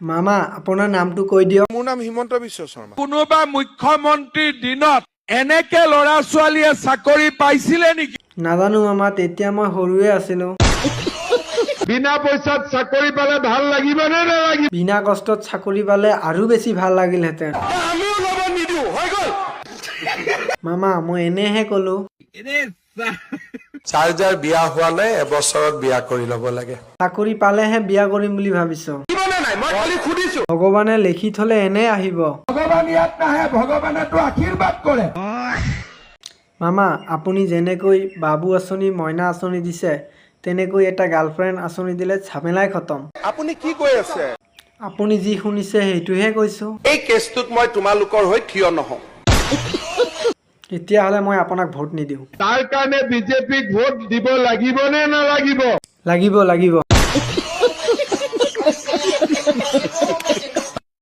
মামা আপোনাৰ নামটো কৈ দিয়ক। মোৰ নাম হিমন্ত বিশ্ব শৰ্মা। কোনোবা মুখ্যমন্ত্ৰীৰ দিনত এনেকে ল'ৰা ছোৱালীয়ে চাকৰি পাইছিলে নেকি? নাজানো মামা, তেতিয়া মই সৰুৱে আছিলো। বিনা পইচাত চাকৰি পালে ভাল লাগিব নে নালাগিব? বিনা কষ্টত চাকৰি পালে আৰু বেছি ভাল লাগিলহেঁতেন। আমিও ল'ব নিদিওঁ, হৈ গ'ল। মামা মই এনেহে ক'লো। যাৰ বিয়া হোৱা নাই এবছৰত বিয়া কৰি ল'ব লাগে। চাকৰি পালেহে বিয়া কৰিম বুলি ভাবিছ। নাই মই খালি সুধিছো। ভগৱানে লিখি থলে এনে আহিব। ভগৱান ইয়াত নাহে, ভগৱানেতো আশীৰ্বাদ কৰে। মামা আপুনি যেনেকৈ বাবু আঁচনি মইনা আঁচনি দিছে তেনেকৈ এটা গাৰ্লফ্ৰেণ্ড আঁচনি দিলে ঝামেলাই খতম। আপুনি কি কৈ আছে? আপুনি যি শুনিছে সেইটোহে কৈছো। এই কেছটোত মই তোমালোকৰ হৈ থিয় নহওঁ। তেতিয়াহ'লে মই আপোনাক ভোট নিদিওঁ। তাৰ কাৰণে বিজেপিক ভোট দিব লাগিব নে নালাগিব? লাগিব লাগিব।